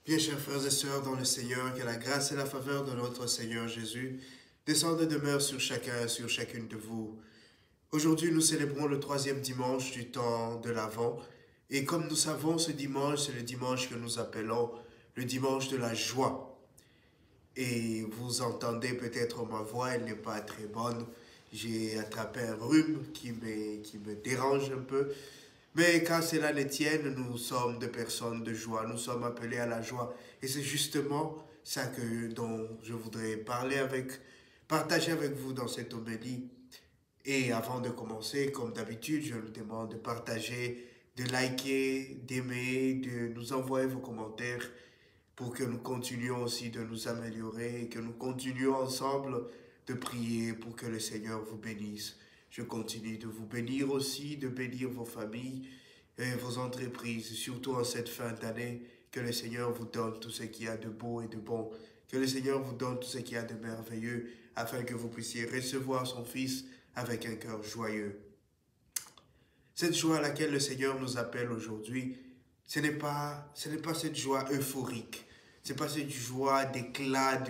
Bien, chers frères et sœurs dans le Seigneur, que la grâce et la faveur de notre Seigneur Jésus descendent et demeurent sur chacun et sur chacune de vous. Aujourd'hui, nous célébrons le troisième dimanche du temps de l'Avent. Et comme nous savons, ce dimanche, c'est le dimanche que nous appelons le dimanche de la joie. Et vous entendez peut-être ma voix, elle n'est pas très bonne. J'ai attrapé un rhume qui me dérange un peu. Mais quand cela les tienne, nous sommes des personnes de joie, nous sommes appelés à la joie. Et c'est justement ça dont je voudrais partager avec vous dans cette homélie. Et avant de commencer, comme d'habitude, je vous demande de partager, de liker, d'aimer, de nous envoyer vos commentaires pour que nous continuions aussi de nous améliorer et que nous continuions ensemble de prier pour que le Seigneur vous bénisse. Je continue de vous bénir aussi, de bénir vos familles et vos entreprises, surtout en cette fin d'année, que le Seigneur vous donne tout ce qu'il y a de beau et de bon, que le Seigneur vous donne tout ce qu'il y a de merveilleux, afin que vous puissiez recevoir son Fils avec un cœur joyeux. Cette joie à laquelle le Seigneur nous appelle aujourd'hui, ce n'est pas cette joie euphorique, ce n'est pas cette joie d'éclat,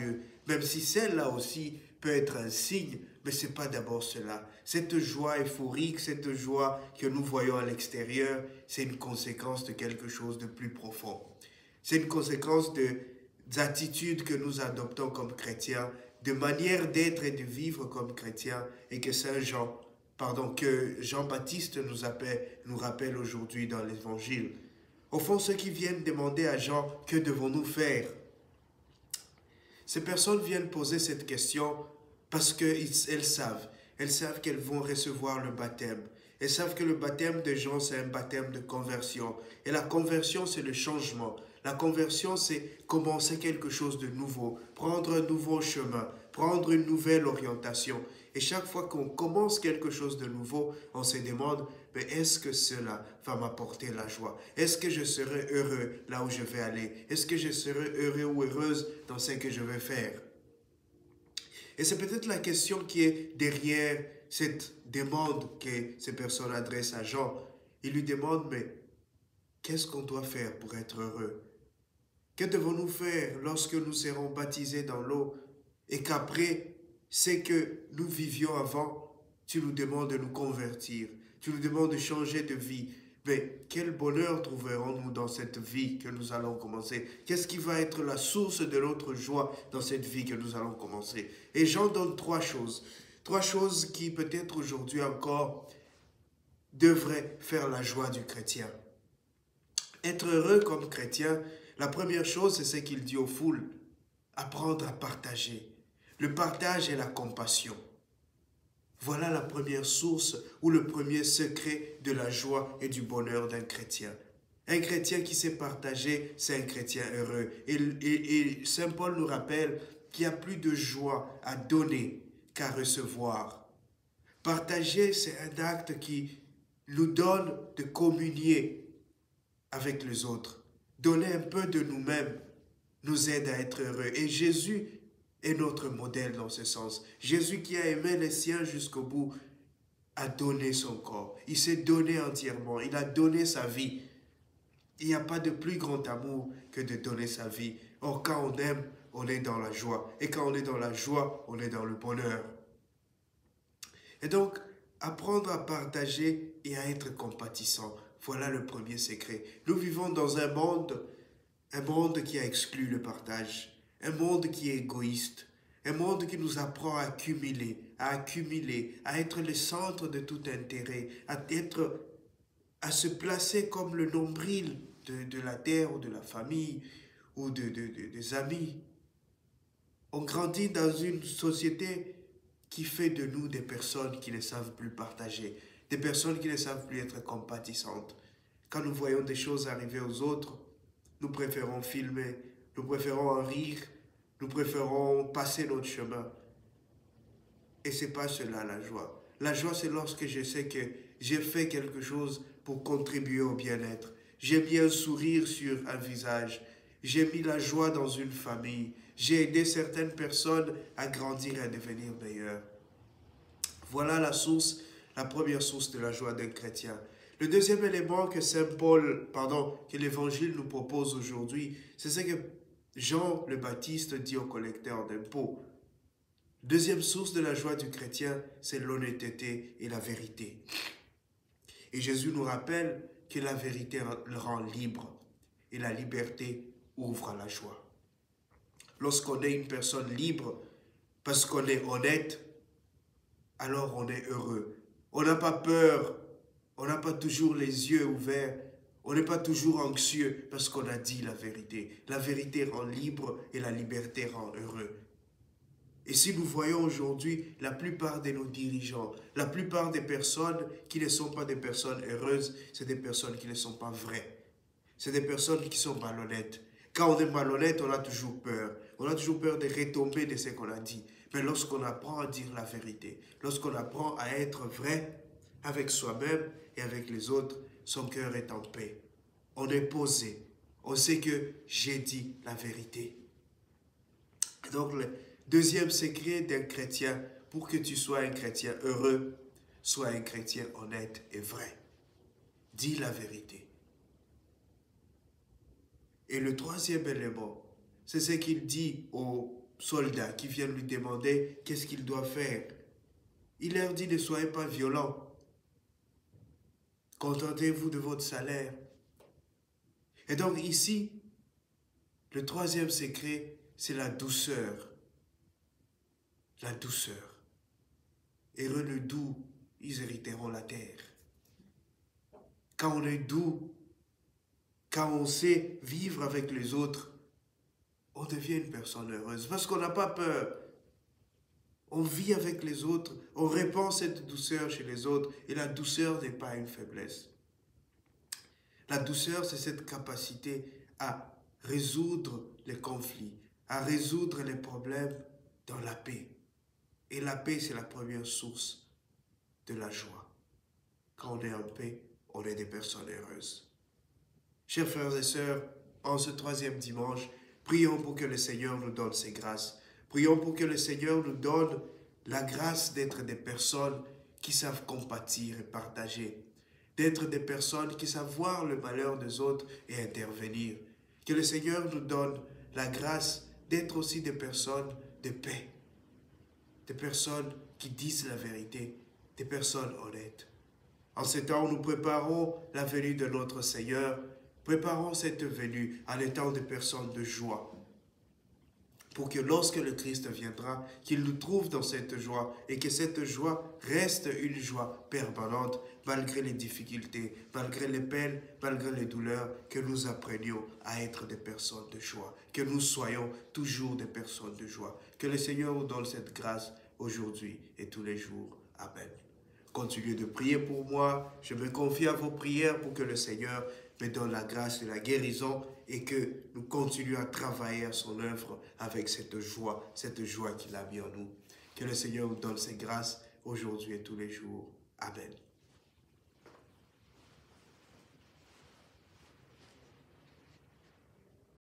même si celle-là aussi peut être un signe, mais ce n'est pas d'abord cela. Cette joie euphorique, cette joie que nous voyons à l'extérieur, c'est une conséquence de quelque chose de plus profond. C'est une conséquence des attitudes que nous adoptons comme chrétiens, de manière d'être et de vivre comme chrétiens, et que que Jean-Baptiste nous rappelle aujourd'hui dans l'Évangile. Au fond, ceux qui viennent demander à Jean, que devons-nous faire? Ces personnes viennent poser cette question parce qu'elles savent. Elles savent qu'elles vont recevoir le baptême. Elles savent que le baptême de Jean, c'est un baptême de conversion. Et la conversion, c'est le changement. La conversion, c'est commencer quelque chose de nouveau, prendre un nouveau chemin, prendre une nouvelle orientation. Et chaque fois qu'on commence quelque chose de nouveau, on se demande, mais est-ce que cela va m'apporter la joie? Est-ce que je serai heureux là où je vais aller? Est-ce que je serai heureux ou heureuse dans ce que je vais faire? Et c'est peut-être la question qui est derrière cette demande que ces personnes adressent à Jean. Ils lui demandent, mais qu'est-ce qu'on doit faire pour être heureux? Que devons-nous faire lorsque nous serons baptisés dans l'eau et qu'après ce que nous vivions avant, tu nous demandes de nous convertir, tu nous demandes de changer de vie? Mais quel bonheur trouverons-nous dans cette vie que nous allons commencer? Qu'est-ce qui va être la source de notre joie dans cette vie que nous allons commencer? Et Jean donne trois choses qui peut-être aujourd'hui encore devraient faire la joie du chrétien. Être heureux comme chrétien, la première chose, c'est ce qu'il dit aux foules, apprendre à partager. Le partage et la compassion. Voilà la première source ou le premier secret de la joie et du bonheur d'un chrétien. Un chrétien qui sait partager, c'est un chrétien heureux. Et Saint Paul nous rappelle qu'il y a plus de joie à donner qu'à recevoir. Partager, c'est un acte qui nous donne de communier avec les autres. Donner un peu de nous-mêmes nous aide à être heureux. Et Jésus est notre modèle dans ce sens. Jésus qui a aimé les siens jusqu'au bout a donné son corps. Il s'est donné entièrement. Il a donné sa vie. Il n'y a pas de plus grand amour que de donner sa vie. Or, quand on aime, on est dans la joie. Et quand on est dans la joie, on est dans le bonheur. Et donc, apprendre à partager et à être compatissant. Voilà le premier secret. Nous vivons dans un monde qui a exclu le partage. Un monde qui est égoïste, un monde qui nous apprend à accumuler, à être le centre de tout intérêt, à se placer comme le nombril de la terre ou de la famille ou des amis. On grandit dans une société qui fait de nous des personnes qui ne savent plus partager, des personnes qui ne savent plus être compatissantes. Quand nous voyons des choses arriver aux autres, nous préférons filmer, nous préférons en rire, nous préférons passer notre chemin. Et ce n'est pas cela la joie. La joie, c'est lorsque je sais que j'ai fait quelque chose pour contribuer au bien-être. J'ai mis un sourire sur un visage. J'ai mis la joie dans une famille. J'ai aidé certaines personnes à grandir et à devenir meilleures. Voilà la première source de la joie d'un chrétien. Le deuxième élément que que l'Évangile nous propose aujourd'hui, c'est ce que Jean le Baptiste dit aux collecteurs d'impôts. Deuxième source de la joie du chrétien, c'est l'honnêteté et la vérité. Et Jésus nous rappelle que la vérité le rend libre et la liberté ouvre à la joie. Lorsqu'on est une personne libre, parce qu'on est honnête, alors on est heureux. On n'a pas peur, on n'a pas toujours les yeux ouverts, on n'est pas toujours anxieux parce qu'on a dit la vérité. La vérité rend libre et la liberté rend heureux. Et si nous voyons aujourd'hui la plupart de nos dirigeants, la plupart des personnes qui ne sont pas des personnes heureuses, c'est des personnes qui ne sont pas vraies. C'est des personnes qui sont malhonnêtes. Quand on est malhonnête, on a toujours peur. On a toujours peur de retomber de ce qu'on a dit. Mais lorsqu'on apprend à dire la vérité, lorsqu'on apprend à être vrai avec soi-même et avec les autres, son cœur est en paix. On est posé. On sait que j'ai dit la vérité. Donc, le deuxième secret d'un chrétien, pour que tu sois un chrétien heureux, sois un chrétien honnête et vrai. Dis la vérité. Et le troisième élément, c'est ce qu'il dit aux soldats qui viennent lui demander qu'est-ce qu'il doit faire. Il leur dit ne soyez pas violents. Contentez-vous de votre salaire. Et donc ici, le troisième secret, c'est la douceur. La douceur. Heureux le doux, ils hériteront la terre. Quand on est doux, quand on sait vivre avec les autres, on devient une personne heureuse parce qu'on n'a pas peur. On vit avec les autres, on répand cette douceur chez les autres et la douceur n'est pas une faiblesse. La douceur, c'est cette capacité à résoudre les conflits, à résoudre les problèmes dans la paix. Et la paix, c'est la première source de la joie. Quand on est en paix, on est des personnes heureuses. Chers frères et sœurs, en ce troisième dimanche, prions pour que le Seigneur nous donne ses grâces. Prions pour que le Seigneur nous donne la grâce d'être des personnes qui savent compatir et partager, d'être des personnes qui savent voir le malheur des autres et intervenir. Que le Seigneur nous donne la grâce d'être aussi des personnes de paix, des personnes qui disent la vérité, des personnes honnêtes. En ce temps où nous préparons la venue de notre Seigneur, préparons cette venue en étant des personnes de joie, pour que lorsque le Christ viendra, qu'il nous trouve dans cette joie et que cette joie reste une joie permanente malgré les difficultés, malgré les peines, malgré les douleurs, que nous apprenions à être des personnes de joie, que nous soyons toujours des personnes de joie. Que le Seigneur nous donne cette grâce aujourd'hui et tous les jours. Amen. Continuez de prier pour moi. Je me confie à vos prières pour que le Seigneur me donne la grâce de la guérison et que nous continuions à travailler à son œuvre avec cette joie qu'il a mis en nous. Que le Seigneur nous donne ses grâces aujourd'hui et tous les jours. Amen.